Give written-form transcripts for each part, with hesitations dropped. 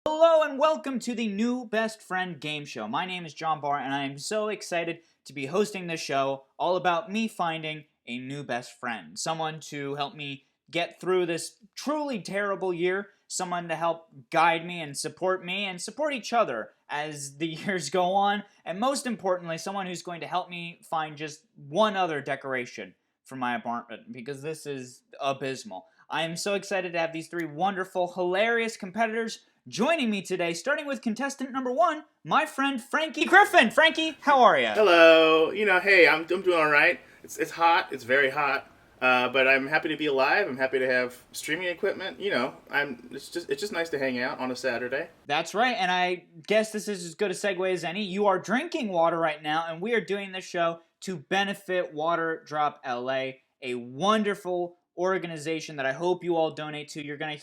Hello and welcome to the New Best Friend Game Show. My name is John Barr and I am so excited to be hosting this show all about me finding a new best friend. Someone to help me get through this truly terrible year. Someone to help guide me and support each other as the years go on. And most importantly, someone who's going to help me find just one other decoration for my apartment because this is abysmal. I am so excited to have these three wonderful, hilarious competitors joining me today, starting with contestant number 1, my friend Frankie Griffen. Frankie, how are you? Hello. Hey, I'm doing all right. It's hot. It's very hot. But I'm happy to be alive. I'm happy to have streaming equipment. It's just nice to hang out on a Saturday. That's right, and I guess this is as good a segue as any. You are drinking water right now, and we are doing this show to benefit Water Drop LA, a wonderful organization that I hope you all donate to. You're gonna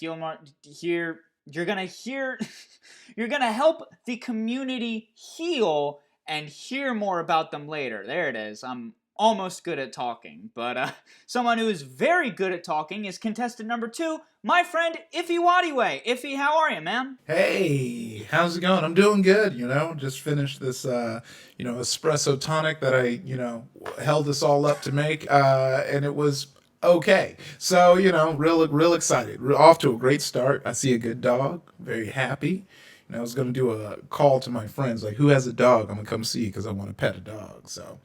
You're gonna help the community heal and hear more about them later. There it is. I'm almost good at talking, but someone who is very good at talking is contestant number 2, my friend Nwadiwe. Iffy, how are you, man? Hey, how's it going? I'm doing good, just finished this, espresso tonic that I, held us all up to make, and it was okay. So, real excited. Off to a great start. I see a good dog. Very happy. I was going to do a call to my friends, like, who has a dog? I'm going to come see because I want to pet a dog. So,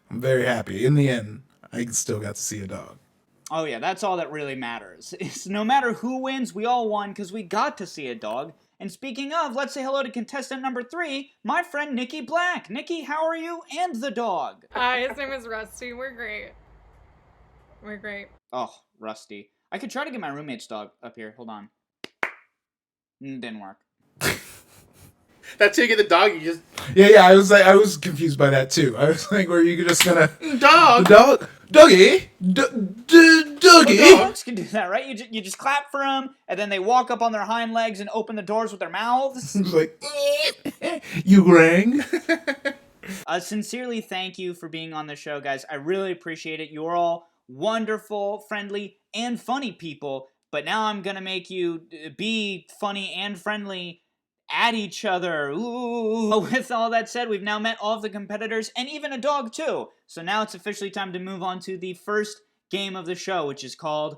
I'm very happy. In the end, I still got to see a dog. Oh yeah, that's all that really matters. It's no matter who wins, we all won because we got to see a dog. And speaking of, let's say hello to contestant number 3, my friend Nikki Black. Nikki, how are you and the dog? Hi, his name is Rusty. We're great. We're great. Oh, Rusty. I could try to get my roommate's dog up here. Hold on. Didn't work. That's how you get the dog. You just Yeah. I was confused by that too. I was like, were you just gonna doggy. Doggy. Well, dogs can do that, right? You just clap for them, and then they walk up on their hind legs and open the doors with their mouths. It's like, you rang. Sincerely, thank you for being on the show, guys. I really appreciate it. You're all wonderful, friendly, and funny people. But now I'm gonna make you be funny and friendly at each other. Ooh. With all that said, we've now met all of the competitors and even a dog too. So now it's officially time to move on to the first game of the show, which is called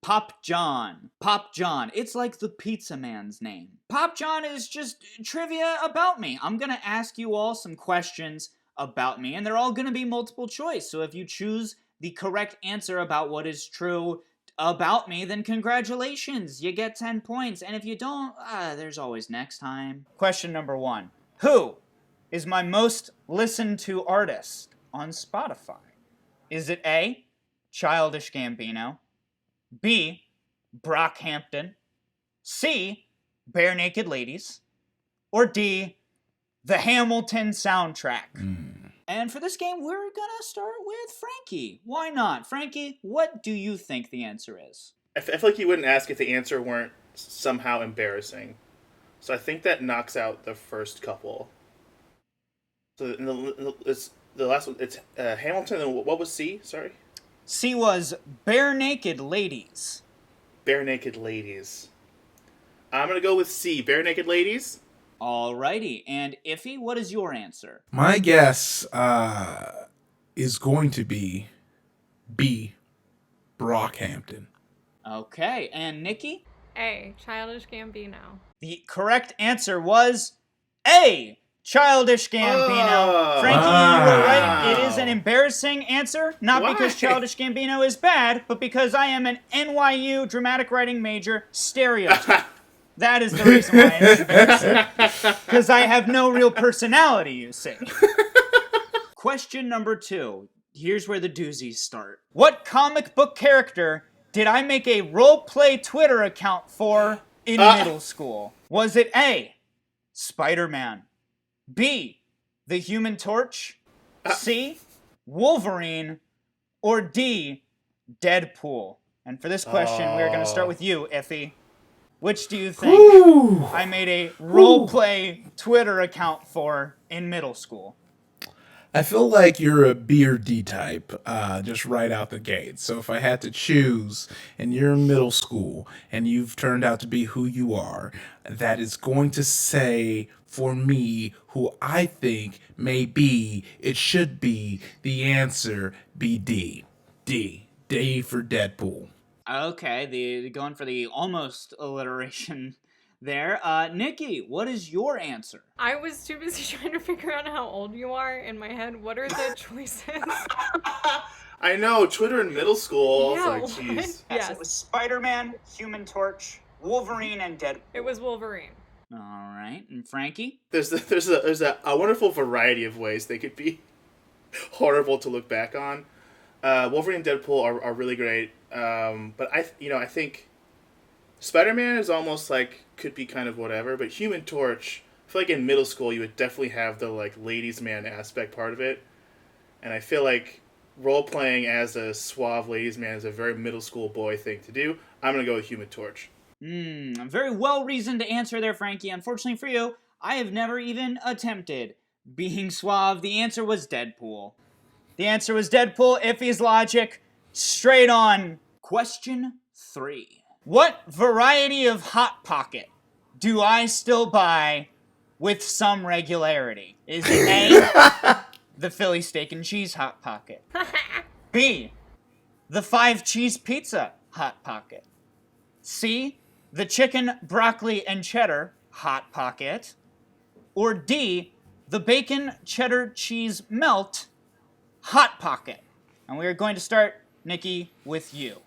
Pop John. Pop John. It's like the pizza man's name. Pop John is just trivia about me. I'm gonna ask you all some questions about me, and they're all gonna be multiple choice. So if you choose the correct answer about what is true about me, then congratulations, you get 10 points. And if you don't, there's always next time. Question number 1. Who is my most listened to artist on Spotify? Is it A, Childish Gambino, B, Brockhampton, C, Bare Naked Ladies, or D, the Hamilton soundtrack? And for this game, we're gonna start with Frankie. Why not? Frankie, what do you think the answer is? I feel like you wouldn't ask if the answer weren't somehow embarrassing. So I think that knocks out the first couple. So it's the last one. It's Hamilton. And what was C? Sorry. C was Bare Naked Ladies. Bare Naked Ladies. I'm gonna go with C. Bare Naked Ladies. Alrighty, and Iffy, what is your answer? My guess is going to be B, Brockhampton. Okay, and Nikki? A, Childish Gambino. The correct answer was A, Childish Gambino. Frankie, you were right. It is an embarrassing answer, not Why? because Childish Gambino is bad, but because I am an NYU dramatic writing major stereotype. That is the reason why it's embarrassing. Because I have no real personality, you see. Question number 2. Here's where the doozies start. What comic book character did I make a role-play Twitter account for in middle school? Was it A, Spider-Man, B, the Human Torch, C, Wolverine, or D, Deadpool? And for this question, we're going to start with you, Iffy. Which do you think I made a role-play Twitter account for in middle school? I feel like you're a B or D type, just right out the gate. So if I had to choose, and you're in middle school, and you've turned out to be who you are, that is going to say for me who I think may be, it should be, the answer be D. D. D for Deadpool. Okay, the going for the almost alliteration there. Nikki, what is your answer? I was too busy trying to figure out how old you are in my head. What are the choices? I know, Twitter in middle school. Yeah, It's like, jeez. Yes. It was Spider-Man, Human Torch, Wolverine, and Deadpool. It was Wolverine. All right, and Frankie? There's a wonderful variety of ways they could be horrible to look back on. Wolverine and Deadpool are really great, but I think Spider-Man is almost like could be kind of whatever, but Human Torch, I feel like in middle school you would definitely have the like ladies' man aspect part of it, and I feel like role playing as a suave ladies' man is a very middle school boy thing to do. I'm gonna go with Human Torch. Very well reasoned answer there, Frankie. Unfortunately for you, I have never even attempted being suave. The answer was Deadpool. The answer was Deadpool. Iffy's logic. Straight on. Question 3. What variety of Hot Pocket do I still buy with some regularity? Is it A, the Philly Steak and Cheese Hot Pocket? B, the 5 Cheese Pizza Hot Pocket? C, the Chicken, Broccoli, and Cheddar Hot Pocket? Or D, the Bacon, Cheddar, Cheese Melt Hot Pocket? And we are going to start, Nikki, with you.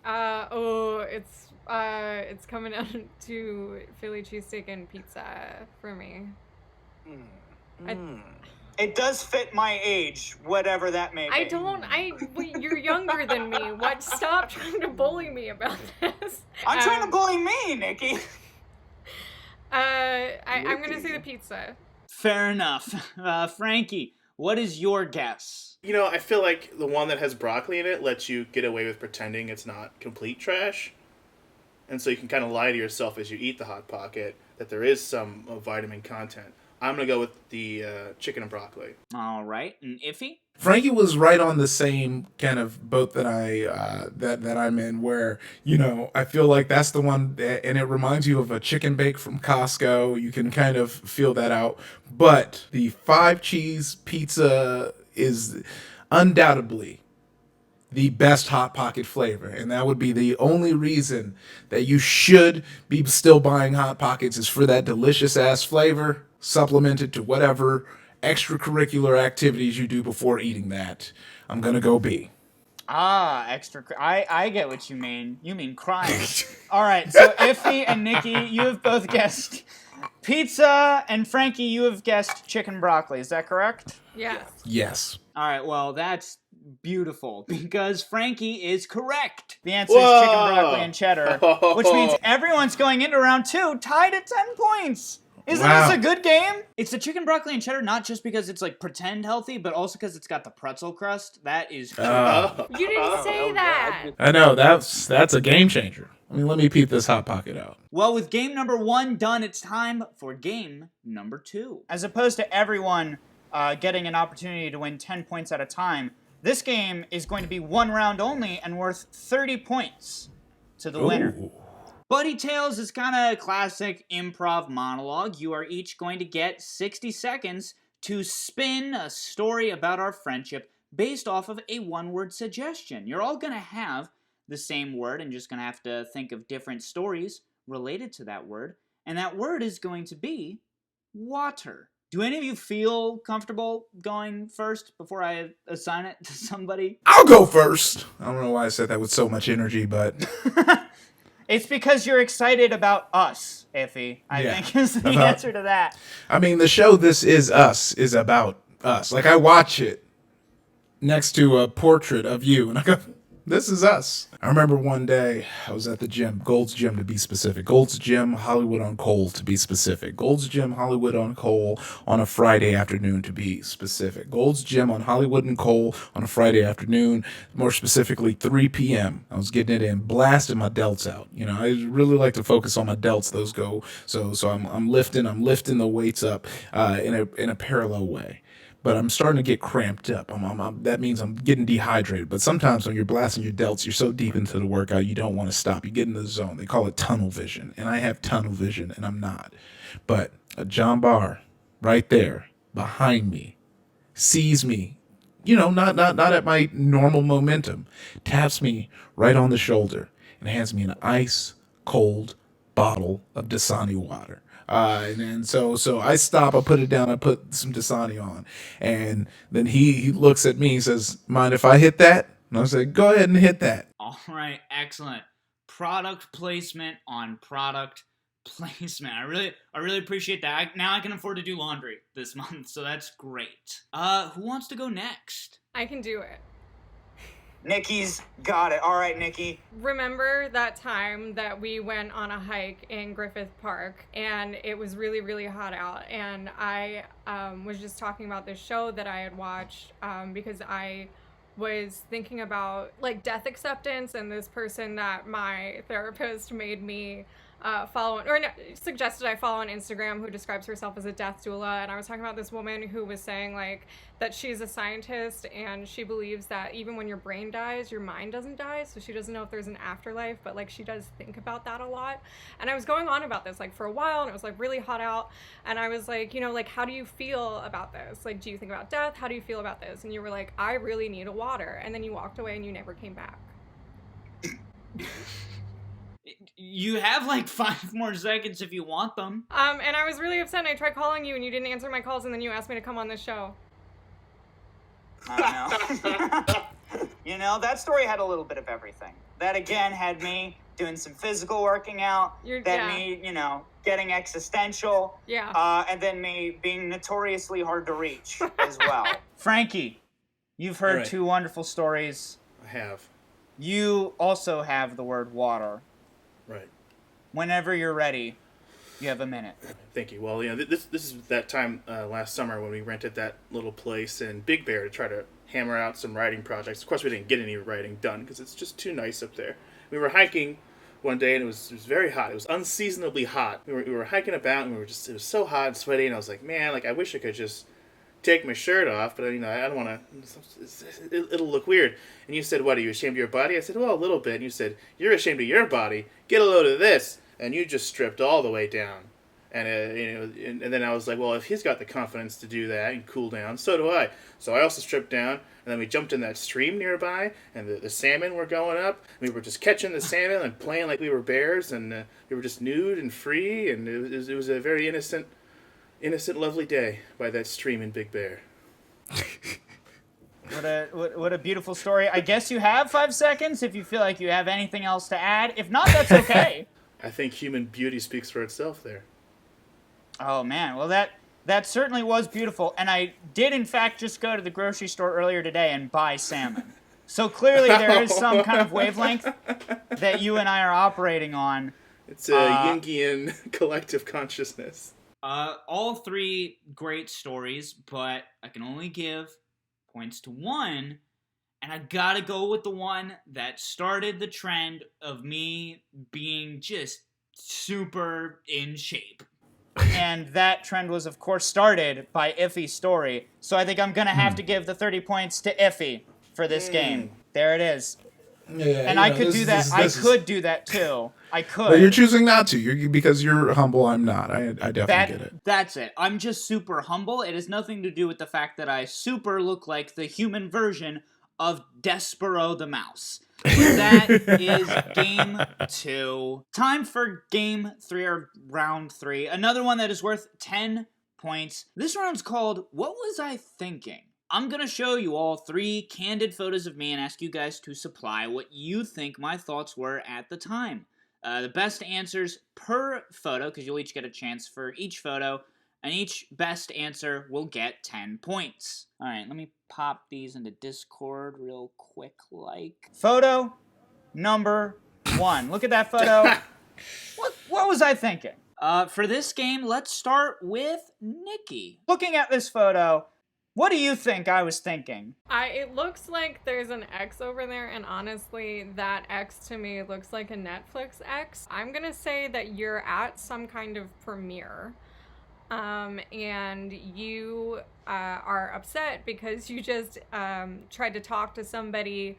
It's coming down to Philly cheesesteak and pizza for me. It does fit my age, whatever that may be. You're younger than me. What? Stop trying to bully me about this. I'm trying to bully me, Nikki. I'm gonna say the pizza. Fair enough. Frankie, what is your guess? I feel like the one that has broccoli in it lets you get away with pretending it's not complete trash. And so you can kind of lie to yourself as you eat the Hot Pocket that there is some vitamin content. I'm going to go with the chicken and broccoli. All right. And Iffy? Frankie was right on the same kind of boat that that I'm in, where I feel like that's the one, and it reminds you of a chicken bake from Costco. You can kind of feel that out, but the 5 cheese pizza is undoubtedly the best Hot Pocket flavor, and that would be the only reason that you should be still buying Hot Pockets, is for that delicious ass flavor, supplemented to whatever extracurricular activities you do before eating that. I'm gonna go B. I get what you mean. You mean crying. All right, so Iffy and Nikki, you have both guessed pizza, and Frankie, you have guessed chicken broccoli. Is that correct? Yes. Yes. All right, well, that's beautiful, because Frankie is correct. The answer is chicken broccoli and cheddar, which means everyone's going into round 2 tied at 10 points. Isn't this a good game? It's the chicken broccoli and cheddar, not just because it's like pretend healthy, but also because it's got the pretzel crust. That is You didn't say that. I know, that's a game changer. I mean, let me peep this Hot Pocket out. Well, with game number 1 done, it's time for game number 2. As opposed to everyone getting an opportunity to win 10 points at a time, this game is going to be 1 round only and worth 30 points to the winner. Buddy Tales is kind of a classic improv monologue. You are each going to get 60 seconds to spin a story about our friendship based off of a 1-word suggestion. You're all going to have the same word and just going to have to think of different stories related to that word. And that word is going to be water. Do any of you feel comfortable going first before I assign it to somebody? I'll go first. I don't know why I said that with so much energy, but... It's because you're excited about us, Iffy, I think is the answer to that. I mean, the show This Is Us is about us. Like, I watch it next to a portrait of you, and I go, this is us. I remember one day I was at the gym, Gold's Gym to be specific. Gold's Gym, Hollywood on Cole to be specific. Gold's Gym, Hollywood on Cole on a Friday afternoon to be specific. Gold's Gym on Hollywood and Cole on a Friday afternoon, more specifically 3 p.m. I was getting it in, blasting my delts out. I really like to focus on my delts. Those go, so I'm lifting the weights up in a parallel way. but I'm starting to get cramped up. That means I'm getting dehydrated. But sometimes when you're blasting your delts, you're so deep into the workout, you don't want to stop. You get in the zone. They call it tunnel vision. And I have tunnel vision, and I'm not. But a John Barr right there behind me sees me, not at my normal momentum, taps me right on the shoulder and hands me an ice cold bottle of Dasani water. And so I stop, I put it down, I put some Dasani on. And then he looks at me, he says, mind if I hit that? And I said, go ahead and hit that. All right, excellent. Product placement on product placement. I really appreciate that. Now I can afford to do laundry this month, so that's great. Who wants to go next? I can do it. Nikki's got it. All right, Nikki. Remember that time that we went on a hike in Griffith Park and it was really, really hot out, and I was just talking about this show that I had watched because I was thinking about like death acceptance, and this person that my therapist made me suggested I follow on Instagram, who describes herself as a death doula. And I was talking about this woman who was saying like that she's a scientist and she believes that even when your brain dies, your mind doesn't die. So she doesn't know if there's an afterlife, but like she does think about that a lot. And I was going on about this like for a while, and it was like really hot out, and I was like, like, how do you feel about this? Like, do you think about death? How do you feel about this? And you were like, I really need a water. And then you walked away and you never came back. You have like 5 more seconds if you want them. And I was really upset, and I tried calling you and you didn't answer my calls, and then you asked me to come on this show. I don't know. That story had a little bit of everything. That again had me doing some physical working out. Me, getting existential. Yeah. And then me being notoriously hard to reach as well. Frankie, you've heard 2 wonderful stories. I have. You also have the word water. Right. Whenever you're ready, you have a minute. Thank you. Well, this is that time last summer when we rented that little place in Big Bear to try to hammer out some writing projects. Of course, we didn't get any writing done because it's just too nice up there. We were hiking one day and it was very hot. It was unseasonably hot. We were hiking about and it was so hot and sweaty, and I was like, man, like I wish I could just take my shirt off, but I don't want to. It'll look weird. And you said, "What, are you ashamed of your body?" I said, "Well, a little bit." And you said, "You're ashamed of your body. Get a load of this." And you just stripped all the way down. And and then I was like, well, if he's got the confidence to do that and cool down, so do I. So I also stripped down, and then we jumped in that stream nearby, and the salmon were going up. We were just catching the salmon and playing like we were bears, and we were just nude and free, and it was a very innocent, lovely day by that stream in Big Bear. What a beautiful story. I guess you have 5 seconds if you feel like you have anything else to add. If not, that's okay. I think human beauty speaks for itself there. Oh, man. Well, that certainly was beautiful. And I did, in fact, just go to the grocery store earlier today and buy salmon. So clearly there is some kind of wavelength that you and I are operating on. It's a Jungian collective consciousness. All 3 great stories, but I can only give points to one. And I gotta go with the one that started the trend of me being just super in shape. And that trend was, of course, started by Iffy's story. So I think I'm gonna have to give the 30 points to Iffy for this game. There it is. Yeah, and I could do that. I could do that too. I could. But you're choosing not to. Because you're humble. I'm not. I definitely get it. That's it. I'm just super humble. It has nothing to do with the fact that I super look like the human version of Despero the Mouse. That is game 2. Time for game 3, or round 3. Another one that is worth 10 points. This round's called What Was I Thinking? I'm going to show you all 3 candid photos of me and ask you guys to supply what you think my thoughts were at the time. The best answers per photo, because you'll each get a chance for each photo, and each best answer will get 10 points. All right, let me pop these into Discord real quick like. Photo number 1. Look at that photo. What was I thinking? For this game, let's start with Nikki. Looking at this photo, what do you think I was thinking? It looks like there's an X over there, and honestly, that X to me looks like a Netflix X. I'm gonna say that you're at some kind of premiere. and you are upset because you just tried to talk to somebody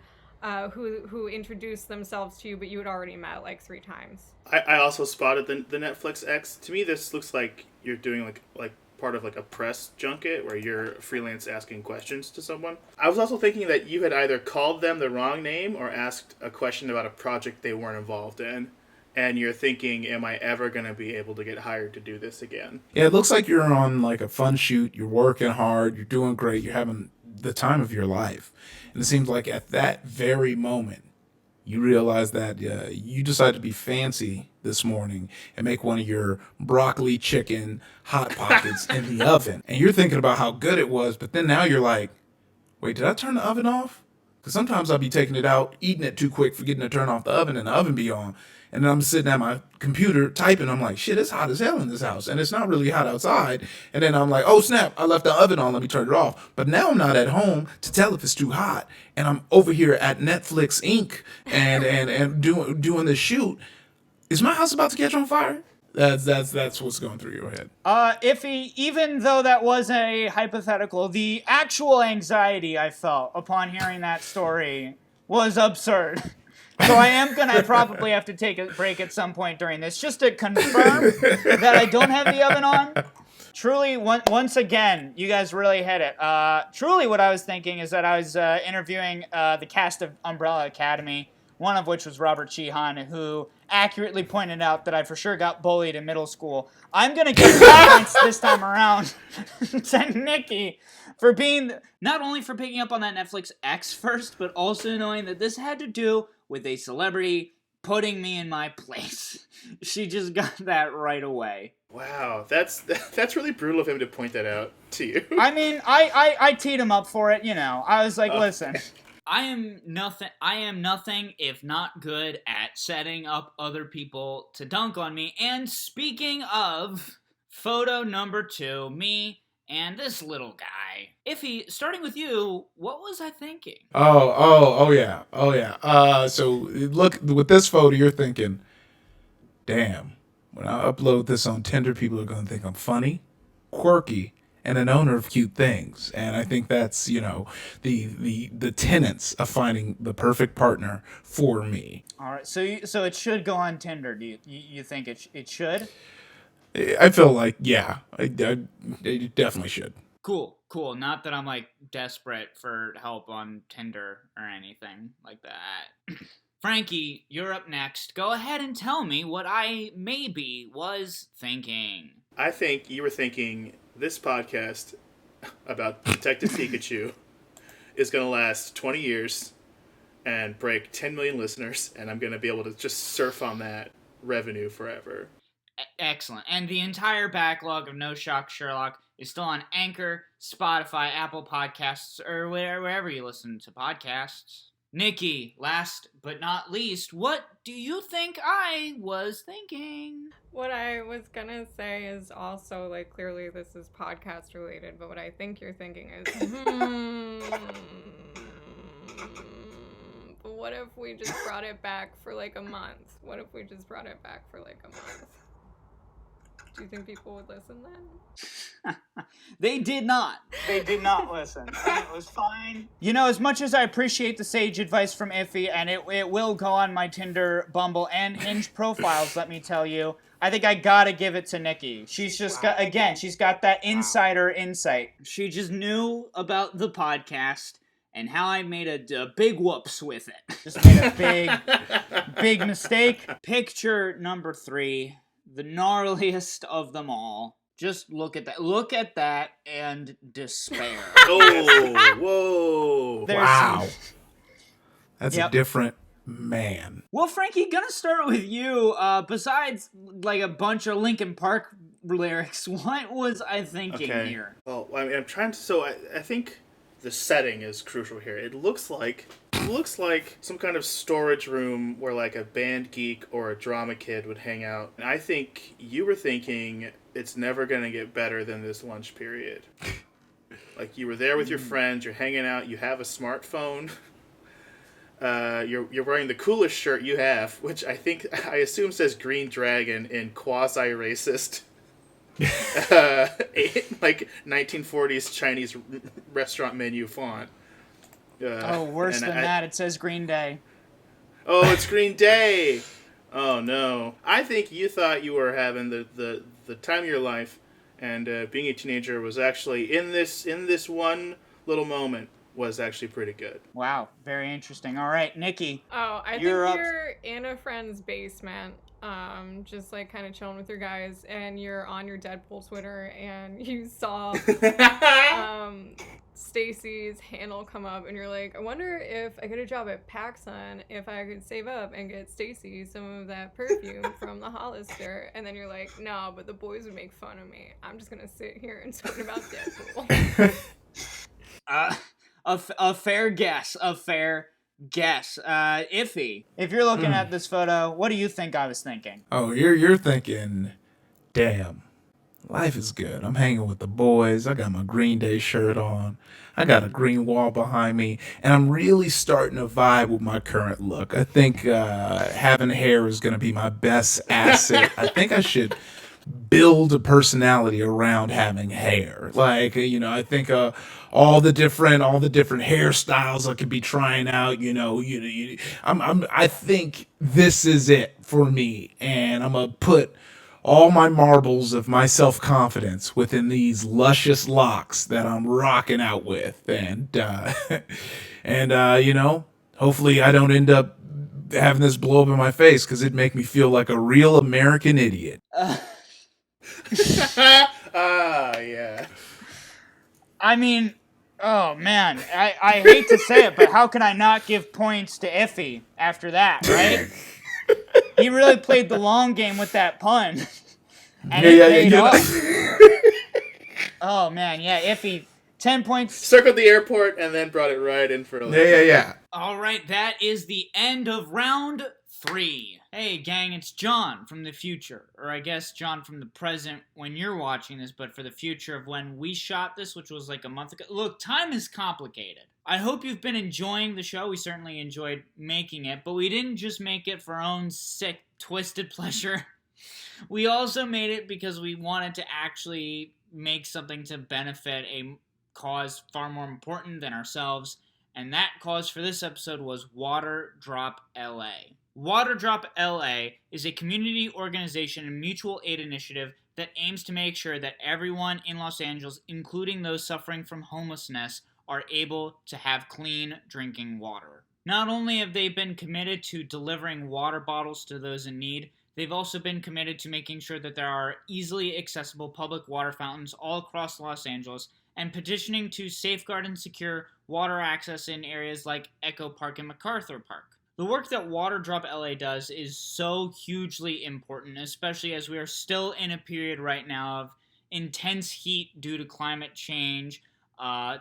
who introduced themselves to you, but you had already met like 3 times. I also spotted the Netflix X. To me, this looks like you're doing like part of like a press junket where you're freelance asking questions to someone. I was also thinking that you had either called them the wrong name or asked a question about a project they weren't involved in. And you're thinking, am I ever going to be able to get hired to do this again? Yeah, it looks like you're on like a fun shoot. You're working hard. You're doing great. You're having the time of your life. And it seems like at that very moment, you realize that you decided to be fancy this morning and make one of your broccoli chicken hot pockets in the oven. And you're thinking about how good it was, but then now you're like, wait, did I turn the oven off? Because sometimes I'll be taking it out, eating it too quick, forgetting to turn off the oven, and the oven be on. And then I'm sitting at my computer typing. I'm like, shit, it's hot as hell in this house. And it's not really hot outside. And then I'm like, oh, snap, I left the oven on. Let me turn it off. But now I'm not at home to tell if it's too hot. And I'm over here at Netflix Inc. and doing the shoot. Is my house about to catch on fire? That's what's going through your head. Iffy, even though that was a hypothetical, the actual anxiety I felt upon hearing that story was absurd. So I am going to probably have to take a break at some point during this just to confirm that I don't have the oven on. Truly, once again, you guys really hit it. Truly what I was thinking is that I was interviewing the cast of Umbrella Academy, one of which was Robert Sheehan, who accurately pointed out that I for sure got bullied in middle school. I'm going to give points this time around to Nikki for being, not only for picking up on that Netflix X first, but also knowing that this had to do with a celebrity putting me in my place. She just got that right away. Wow, that's really brutal of him to point that out to you. I mean, I teed him up for it, you know. I was like, listen. I am nothing if not good at setting up other people to dunk on me. And speaking of photo number 2, me and this little guy. Iffy, starting with you, what was I thinking? Oh yeah. So look, with this photo, you're thinking, damn, when I upload this on Tinder, people are going to think I'm funny, quirky, and an owner of cute things. And I think that's, the tenets of finding the perfect partner for me. All right, so it should go on Tinder. Do you think it should? I feel like, yeah, I definitely should. Cool. Not that I'm like desperate for help on Tinder or anything like that. Frankie, you're up next. Go ahead and tell me what I maybe was thinking. I think you were thinking this podcast about Detective Pikachu is going to last 20 years and break 10 million listeners, and I'm going to be able to just surf on that revenue forever. Excellent. And the entire backlog of No Shock Sherlock is still on Anchor, Spotify, Apple Podcasts, or wherever you listen to podcasts. Nikki, last but not least, what do you think I was thinking? What I was gonna say is also, like, clearly this is podcast related, but what I think you're thinking is, but what if we just brought it back for like a month? Do you think people would listen then? They did not. They did not listen. And it was fine. You know, as much as I appreciate the sage advice from Iffy, and it will go on my Tinder, Bumble, and Hinge profiles, let me tell you, I think I gotta give it to Nikki. She's just she's got that insider insight. She just knew about the podcast and how I made a big whoops with it. Just made a big mistake. Picture number 3. The gnarliest of them all. Just look at that. Look at that and despair. Oh, whoa. Wow. That's a different man. Well, Frankie, gonna start with you. Besides, like, a bunch of Linkin Park lyrics, what was I thinking here? Well, I mean, I'm trying to... So I think the setting is crucial here. It looks like some kind of storage room where like a band geek or a drama kid would hang out. And I think you were thinking it's never going to get better than this lunch period. Like you were there with your friends, you're hanging out, you have a smartphone. You're wearing the coolest shirt you have, which I assume says Green Dragon in quasi-racist like 1940s Chinese restaurant menu font. Oh, worse than that, it says Green Day. Oh, it's Green Day. Oh no! I think you thought you were having the time of your life, and being a teenager was actually in this one little moment was actually pretty good. Wow, very interesting. All right, Nikki. Oh, I think you're in a friend's basement, just like kind of chilling with your guys, and you're on your Deadpool Twitter, and you saw Stacy's handle come up, and you're like, I wonder if I get a job at PacSun, if I could save up and get Stacy some of that perfume from the Hollister, and then you're like, no, but the boys would make fun of me. I'm just gonna sit here and talk about Deadpool. A fair guess. Iffy, if you're looking at this photo, what do you think I was thinking? Oh, you're thinking, damn, life is good. I'm hanging with the boys. I got my Green Day shirt on. I got a green wall behind me, and I'm really starting to vibe with my current look. I think having hair is going to be my best asset. I think I should build a personality around having hair. Like, I think all the different hairstyles I could be trying out. I think this is it for me, and I'm gonna put all my marbles of my self-confidence within these luscious locks that I'm rocking out with, and hopefully I don't end up having this blow up in my face, because it'd make me feel like a real American idiot. Yeah. I mean, oh man, I hate to say it, but how can I not give points to Iffy after that, right? He really played the long game with that pun. And it paid off. Oh man, yeah, Iffy, 10 points. Circled the airport and then brought it right in for a little. Yeah. All right, that is the end of round 3. Hey gang, it's John from the future, or I guess John from the present when you're watching this, but for the future of when we shot this, which was like a month ago. Look, time is complicated. I hope you've been enjoying the show. We certainly enjoyed making it, but we didn't just make it for our own sick, twisted pleasure. We also made it because we wanted to actually make something to benefit a cause far more important than ourselves, and that cause for this episode was Water Drop LA. Water Drop LA is a community organization and mutual aid initiative that aims to make sure that everyone in Los Angeles, including those suffering from homelessness, are able to have clean drinking water. Not only have they been committed to delivering water bottles to those in need, they've also been committed to making sure that there are easily accessible public water fountains all across Los Angeles, and petitioning to safeguard and secure water access in areas like Echo Park and MacArthur Park. The work that Water Drop LA does is so hugely important, especially as we are still in a period right now of intense heat due to climate change,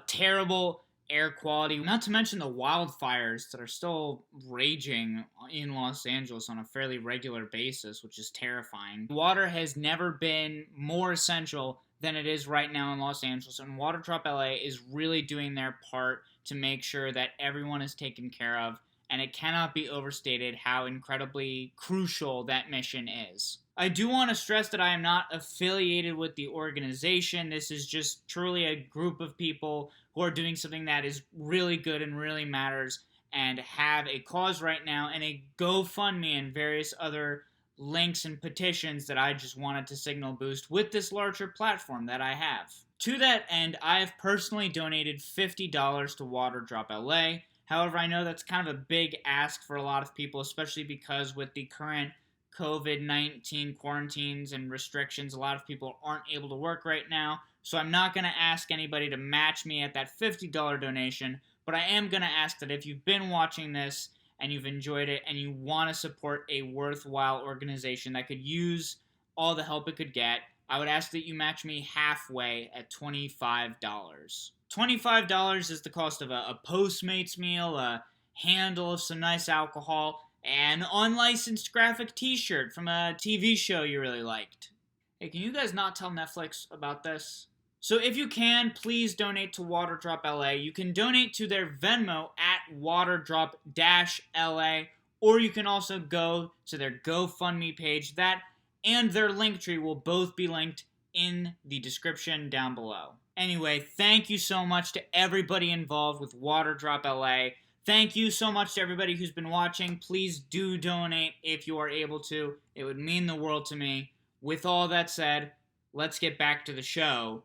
terrible air quality, not to mention the wildfires that are still raging in Los Angeles on a fairly regular basis, which is terrifying. Water has never been more essential than it is right now in Los Angeles, and Water Drop LA is really doing their part to make sure that everyone is taken care of, and it cannot be overstated how incredibly crucial that mission is. I do want to stress that I am not affiliated with the organization. This is just truly a group of people who are doing something that is really good and really matters, and have a cause right now and a GoFundMe and various other links and petitions that I just wanted to signal boost with this larger platform that I have. To that end, I have personally donated $50 to Water Drop LA. However, I know that's kind of a big ask for a lot of people, especially because with the current COVID-19 quarantines and restrictions, a lot of people aren't able to work right now. So I'm not going to ask anybody to match me at that $50 donation, but I am going to ask that if you've been watching this and you've enjoyed it and you want to support a worthwhile organization that could use all the help it could get, I would ask that you match me halfway at $25. $25 is the cost of a Postmates meal, a handle of some nice alcohol, and an unlicensed graphic t-shirt from a TV show you really liked. Hey, can you guys not tell Netflix about this? So if you can, please donate to Water Drop LA. You can donate to their Venmo at waterdrop-LA, or you can also go to their GoFundMe page. That and their Linktree will both be linked in the description down below. Anyway, thank you so much to everybody involved with Water Drop LA. Thank you so much to everybody who's been watching. Please do donate if you are able to. It would mean the world to me. With all that said, let's get back to the show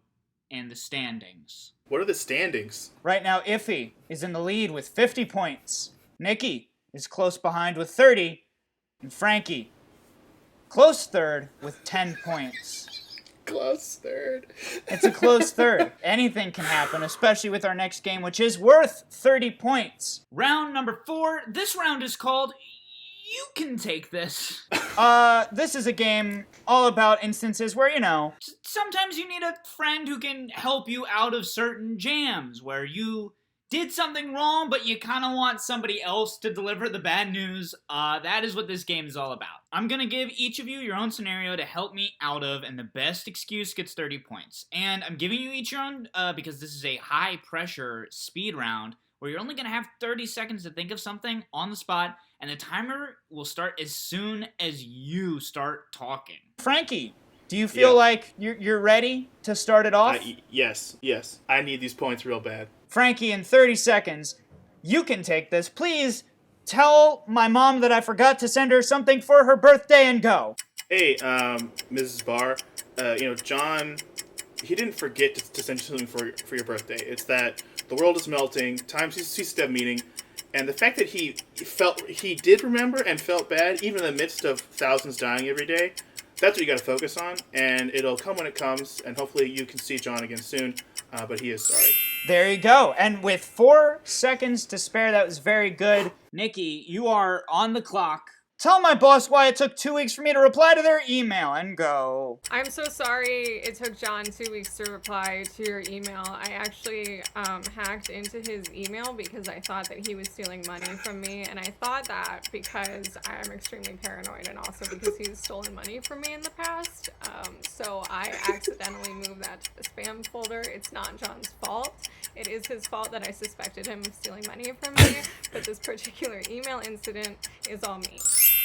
and the standings. What are the standings? Right now, Iffy is in the lead with 50 points. Nikki is close behind with 30. And Frankie, close third with 10 points. Close third. It's a close third. Anything can happen, especially with our next game, which is worth 30 points. Round number 4. This round is called You Can Take This. This is a game all about instances where, sometimes you need a friend who can help you out of certain jams, where you did something wrong, but you kind of want somebody else to deliver the bad news. That is what this game is all about. I'm going to give each of you your own scenario to help me out of, and the best excuse gets 30 points. And I'm giving you each your own, because this is a high-pressure speed round, where you're only going to have 30 seconds to think of something on the spot, and the timer will start as soon as you start talking. Frankie, do you feel like you're ready to start it off? Yes. I need these points real bad. Frankie, in 30 seconds, you can take this. Please tell my mom that I forgot to send her something for her birthday and go. Hey, Mrs. Barr, John, he didn't forget to send you something for your birthday. It's that the world is melting, time ceases to have meaning, and the fact that he did remember and felt bad, even in the midst of thousands dying every day, that's what you got to focus on, and it'll come when it comes, and hopefully you can see John again soon, but he is sorry. There you go. And with 4 seconds to spare, that was very good. Nikki, you are on the clock. Tell my boss why it took 2 weeks for me to reply to their email and go. I'm so sorry it took John 2 weeks to reply to your email. I actually hacked into his email because I thought that he was stealing money from me, and I thought that because I'm extremely paranoid and also because he's stolen money from me in the past. So I accidentally moved that to the spam folder. It's not John's fault. It is his fault that I suspected him of stealing money from me, but this particular email incident is all me.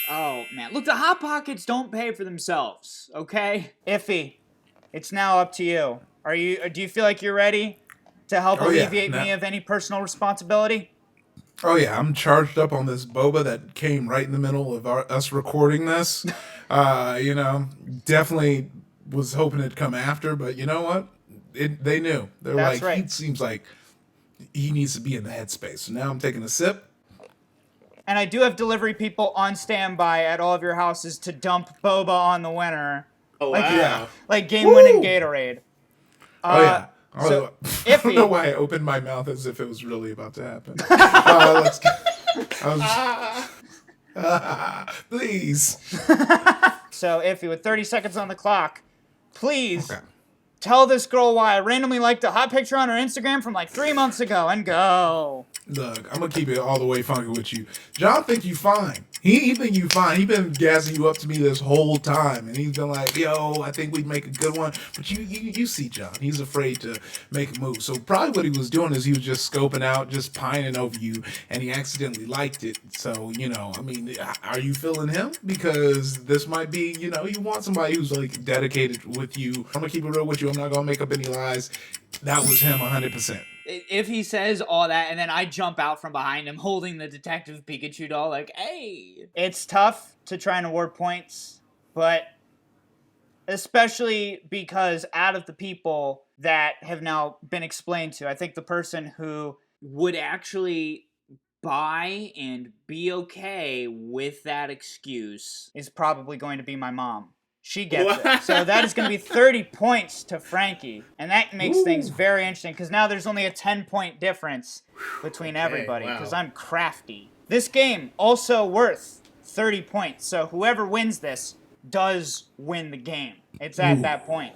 Oh, man. Look, the Hot Pockets don't pay for themselves, okay? Iffy, it's now up to you. Do you feel like you're ready to help alleviate me of any personal responsibility? Oh, yeah. I'm charged up on this boba that came right in the middle of us recording this. Definitely was hoping it'd come after, but you know what? They knew. They're That's like, right. He seems like he needs to be in the headspace. So now I'm taking a sip. And I do have delivery people on standby at all of your houses to dump boba on the winner. Oh, wow. Like game-winning Gatorade. Yeah. So, I don't know why I opened my mouth as if it was really about to happen. Please. So, Iffy, with 30 seconds on the clock, please tell this girl why I randomly liked a hot picture on her Instagram from like 3 months ago and go. Look, I'm going to keep it all the way funky with you. John think you fine. He think you fine. He been gassing you up to me this whole time. And he's been like, yo, I think we'd make a good one. But you see John. He's afraid to make a move. So probably what he was doing is he was just scoping out, just pining over you. And he accidentally liked it. So, are you feeling him? Because this might be, you want somebody who's like dedicated with you. I'm going to keep it real with you. I'm not going to make up any lies. That was him 100%. If he says all that and then I jump out from behind him holding the Detective Pikachu doll like, hey. It's tough to try and award points, but especially because out of the people that have now been explained to, I think the person who would actually buy and be okay with that excuse is probably going to be my mom. She gets it. So that is going to be 30 points to Frankie. And that makes things very interesting because now there's only a 10-point difference between everybody because I'm crafty. This game also worth 30 points. So whoever wins this does win the game. It's at that point.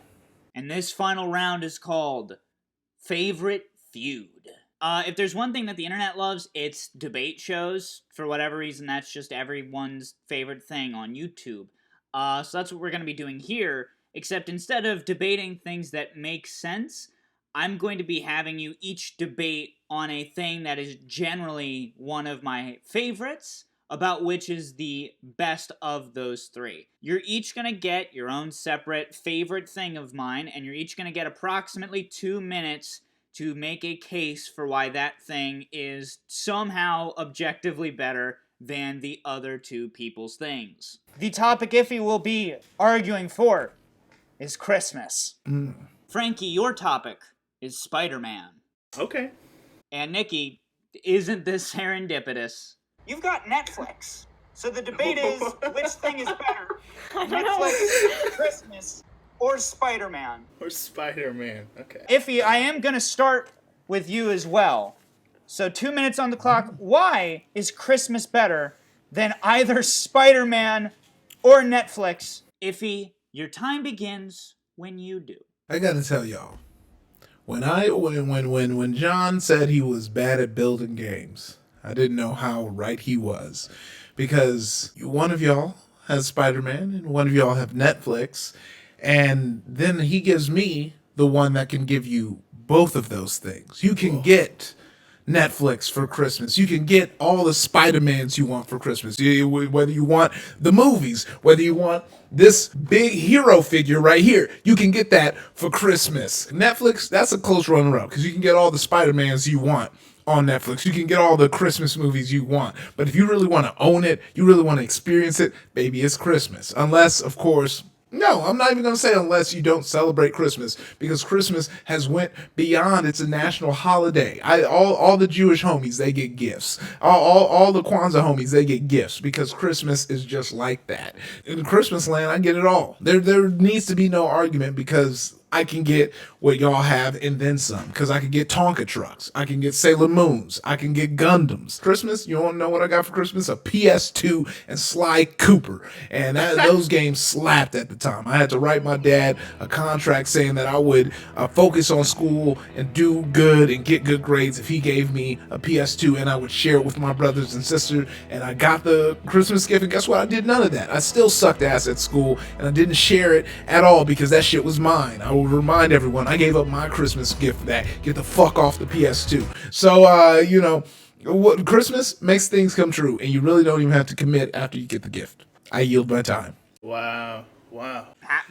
And this final round is called Favorite Feud. If there's one thing that the internet loves, it's debate shows. For whatever reason, that's just everyone's favorite thing on YouTube. So that's what we're going to be doing here, except instead of debating things that make sense, I'm going to be having you each debate on a thing that is generally one of my favorites, about which is the best of those three. You're each going to get your own separate favorite thing of mine, and you're each going to get approximately 2 minutes to make a case for why that thing is somehow objectively better than the other two people's things. The topic Iffy will be arguing for is Christmas. Frankie, your topic is Spider-Man. Okay. And Nikki, isn't this serendipitous? You've got Netflix. So the debate is, which thing is better? Netflix, Christmas, or Spider-Man? Or Spider-Man. Okay. Iffy, I am going to start with you as well. So 2 minutes on the clock. Why is Christmas better than either Spider-Man or Netflix? Iffy, your time begins when you do. I gotta tell y'all, when John said he was bad at building games, I didn't know how right he was, because one of y'all has Spider-Man and one of y'all have Netflix, and then he gives me the one that can give you both of those things. You can get Netflix for Christmas. You can get all the Spider-Mans you want for Christmas. Whether you want the movies, whether you want this big hero figure right here, you can get that for Christmas. Netflix, that's a close runner-up, because you can get all the Spider-Mans you want on Netflix. You can get all the Christmas movies you want. But if you really want to own it, you really want to experience it, baby, it's Christmas. Unless, of course... No, I'm not even going to say unless you don't celebrate Christmas, because Christmas has went beyond. It's a national holiday. All the Jewish homies, they get gifts. All the Kwanzaa homies, they get gifts, because Christmas is just like that. In Christmas land, I get it all. There needs to be no argument, because I can get what y'all have and then some, because I can get Tonka trucks. I can get Sailor Moons. I can get Gundams. Christmas, you want to know what I got for Christmas? A PS2 and Sly Cooper. And those games slapped at the time. I had to write my dad a contract saying that I would focus on school and do good and get good grades if he gave me a PS2, and I would share it with my brothers and sisters. And I got the Christmas gift, and guess what? I did none of that. I still sucked ass at school, and I didn't share it at all, because that shit was mine. I will remind everyone, I gave up my Christmas gift for that. Get the fuck off the PS2. So, what Christmas makes things come true, and you really don't even have to commit after you get the gift. I yield my time. Wow.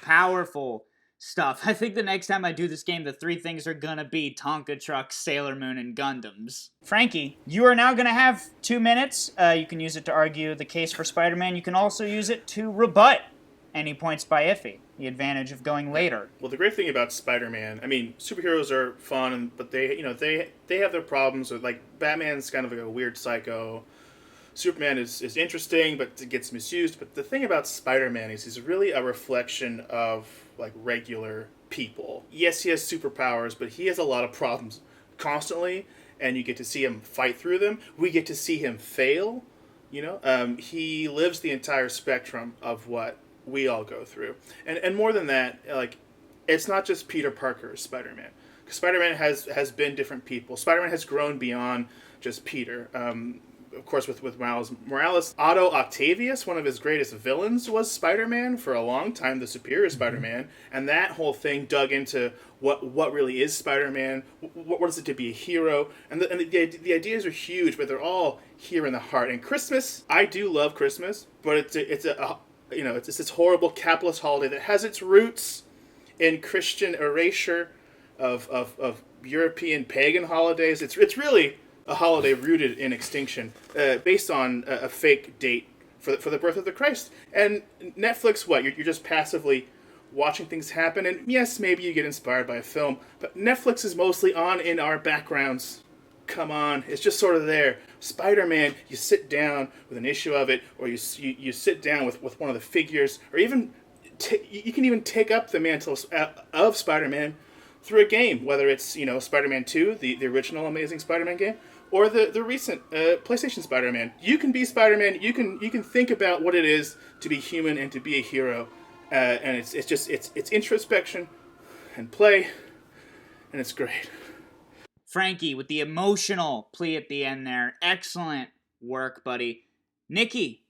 Powerful stuff. I think the next time I do this game, the three things are gonna be Tonka trucks, Sailor Moon, and Gundams. Frankie, you are now gonna have 2 minutes. You can use it to argue the case for Spider-Man. You can also use it to rebut any points by Iffy. The advantage of going later. Well, the great thing about Spider-Man, I mean, superheroes are fun, but they have their problems. With, like, Batman's kind of like a weird psycho. Superman is interesting, but it gets misused. But the thing about Spider-Man is he's really a reflection of, like, regular people. Yes, he has superpowers, but he has a lot of problems constantly, and you get to see him fight through them. We get to see him fail. He lives the entire spectrum of what we all go through. And more than that, like, it's not just Peter Parker as Spider-Man. Spider-Man has been different people. Spider-Man has grown beyond just Peter. Of course, with Miles Morales. Otto Octavius, one of his greatest villains, was Spider-Man for a long time, the superior Spider-Man. And that whole thing dug into what really is Spider-Man, what is it to be a hero. And the ideas are huge, but they're all here in the heart. And Christmas, I do love Christmas, but it's this horrible capitalist holiday that has its roots in Christian erasure of European pagan holidays. It's really a holiday rooted in extinction, based on a fake date for the birth of the Christ. And Netflix, what? You're just passively watching things happen. And yes, maybe you get inspired by a film, but Netflix is mostly on in our backgrounds. Come on, it's just sort of there. Spider-Man, you sit down with an issue of it, or you sit down with one of the figures, or even you can even take up the mantle of Spider-Man through a game, whether it's Spider-Man 2, the original Amazing Spider-Man game, or the recent PlayStation Spider-Man. You can be Spider-Man. You can think about what it is to be human and to be a hero, and it's introspection and play, and it's great. Frankie, with the emotional plea at the end there. Excellent work, buddy. Nikki,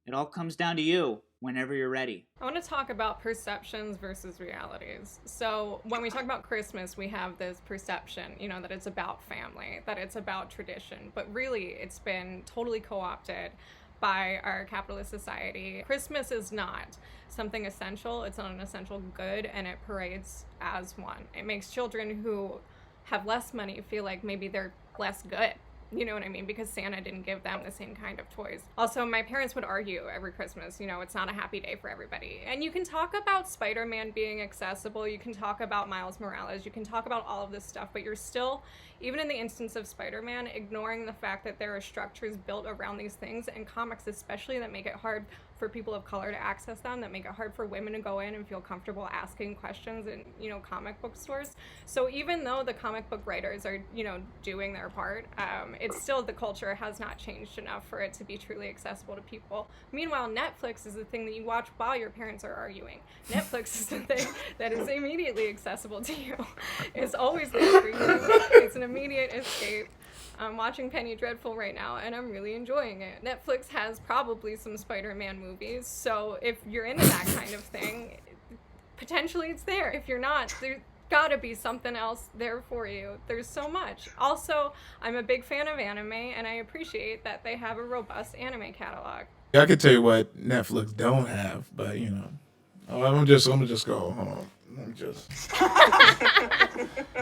it all comes down to you whenever you're ready. I want to talk about perceptions versus realities. So when we talk about Christmas, we have this perception, that it's about family, that it's about tradition, but really it's been totally co-opted by our capitalist society. Christmas is not something essential. It's not an essential good, and it parades as one. It makes children who have less money feel like maybe they're less good. You know what I mean? Because Santa didn't give them the same kind of toys. Also, my parents would argue every Christmas, you know, it's not a happy day for everybody. And you can talk about Spider-Man being accessible. You can talk about Miles Morales. You can talk about all of this stuff, but you're still, even in the instance of Spider-Man, ignoring the fact that there are structures built around these things, and comics especially, that make it hard for people of color to access them, that make it hard for women to go in and feel comfortable asking questions in, you know, comic book stores. So even though the comic book writers are, you know, doing their part, it's still, the culture has not changed enough for it to be truly accessible to people. Meanwhile, Netflix is the thing that you watch while your parents are arguing. Netflix is the thing that is immediately accessible to you. It's always there for you. It's an immediate escape. I'm watching Penny Dreadful right now, and I'm really enjoying it. Netflix has probably some Spider-Man movies, so if you're into that kind of thing, potentially it's there. If you're not, there's gotta be something else there for you. There's so much. Also, I'm a big fan of anime, and I appreciate that they have a robust anime catalog. I could tell you what Netflix don't have, but you know, I'm gonna just go. Hold on. Let me just.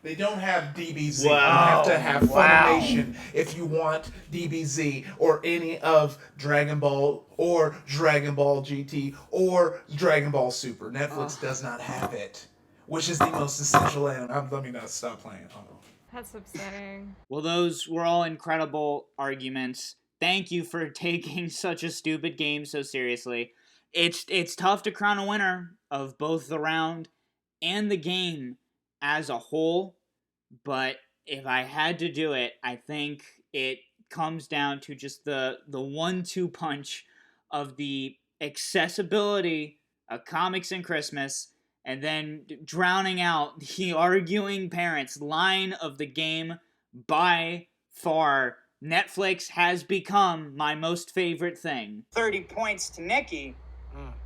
They don't have DBZ. Wow. You have to have Funimation if you want DBZ or any of Dragon Ball or Dragon Ball GT or Dragon Ball Super. Netflix does not have it, which is the most essential anime. Let me not stop playing. Hold on. That's upsetting. Well, those were all incredible arguments. Thank you for taking such a stupid game so seriously. It's tough to crown a winner of both the round and the game as a whole, but if I had to do it, I think it comes down to just the 1-2 punch of the accessibility of comics and Christmas, and then drowning out the arguing parents line of the game. By far, Netflix has become my most favorite thing. 30 points to Nikki,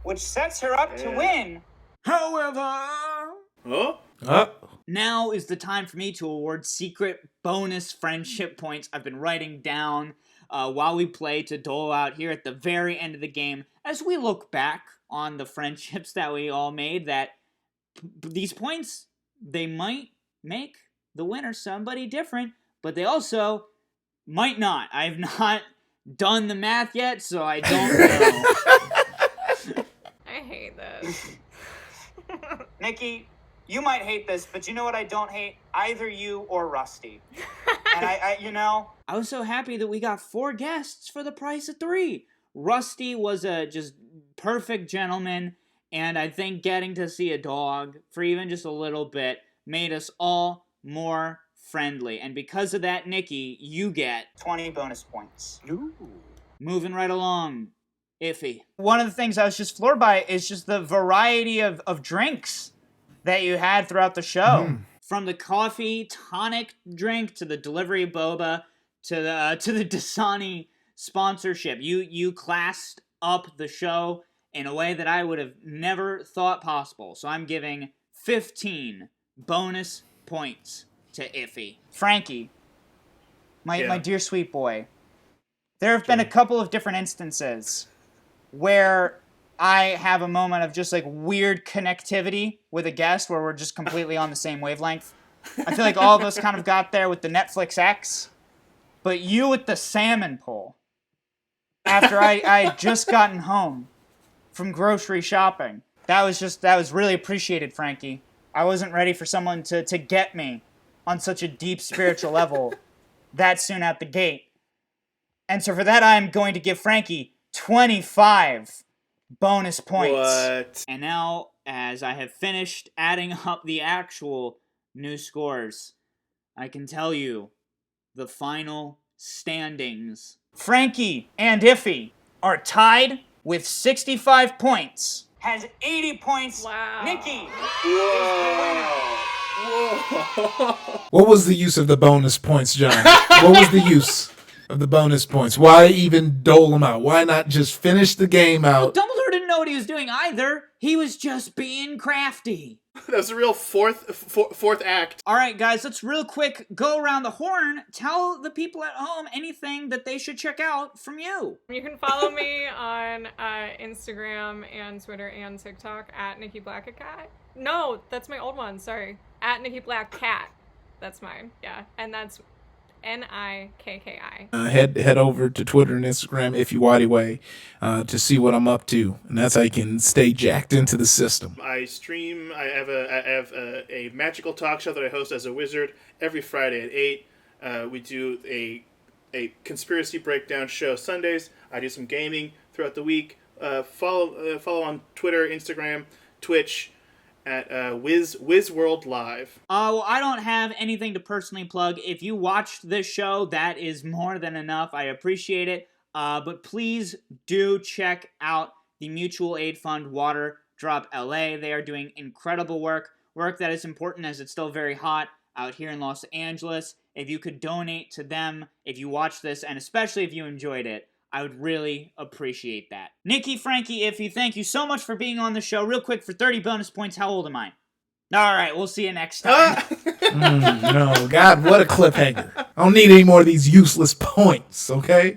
which sets her up to win. However, Oh? now is the time for me to award secret bonus friendship points I've been writing down while we play to dole out here at the very end of the game as we look back on the friendships that we all made. That these points, they might make the winner somebody different, but they also might not. I've not done the math yet, so I don't know. I hate this. Nikki, you might hate this, but you know what I don't hate? Either you or Rusty. And I you know... I was so happy that we got 4 guests for the price of 3. Rusty was a just perfect gentleman, and I think getting to see a dog for even just a little bit made us all more friendly. And because of that, Nikki, you get 20 bonus points. Ooh. moving right along. Iffy. One of the things I was just floored by is just the variety of drinks that you had throughout the show. From the coffee tonic drink to the delivery boba to the Dasani sponsorship. You classed up the show in a way that I would have never thought possible. So I'm giving 15 bonus points to Iffy. Frankie, my dear sweet boy, there have been a couple of different instances where I have a moment of just like weird connectivity with a guest where we're just completely on the same wavelength. I feel like all of us kind of got there with the Netflix X, but you with the salmon pull after I had just gotten home from grocery shopping. That was really appreciated, Frankie. I wasn't ready for someone to get me on such a deep spiritual level that soon out the gate. And so for that, I'm going to give Frankie 25 bonus points. What? And now, as I have finished adding up the actual new scores, I can tell you the final standings. Frankie and Iffy are tied with 65 points. Has 80 points. Wow. Nikki What was the use of the bonus points, John? What was the use of the bonus points? Why even dole them out? Why not just finish the game out? Dumbledore didn't know know what he was doing either. He was just being crafty. That was a real fourth act. All right, guys, let's real quick go around the horn. Tell the people at home anything that they should check out from you. You can follow me on Instagram and Twitter and TikTok at Nikki Black Cat. No, that's my old one. Sorry, at Nikki Black Cat. That's mine. Yeah, and that's Nikki. Head over to Twitter and Instagram if you Nwadiwe to see what I'm up to, and that's how you can stay jacked into the system. I stream. I have a magical talk show that I host as a wizard every Friday at 8. We do a conspiracy breakdown show Sundays. I do some gaming throughout the week. Follow on Twitter, Instagram, Twitch at WizWorld Live. Well, I don't have anything to personally plug. If you watched this show, that is more than enough. I appreciate it. But please do check out the Mutual Aid Fund Water Drop LA. They are doing incredible work that is important as it's still very hot out here in Los Angeles. If you could donate to them, if you watch this, and especially if you enjoyed it, I would really appreciate that. Nikki, Frankie, Iffy, thank you so much for being on the show. Real quick, for 30 bonus points, how old am I? All right, we'll see you next time. No, God, what a cliffhanger. I don't need any more of these useless points, okay?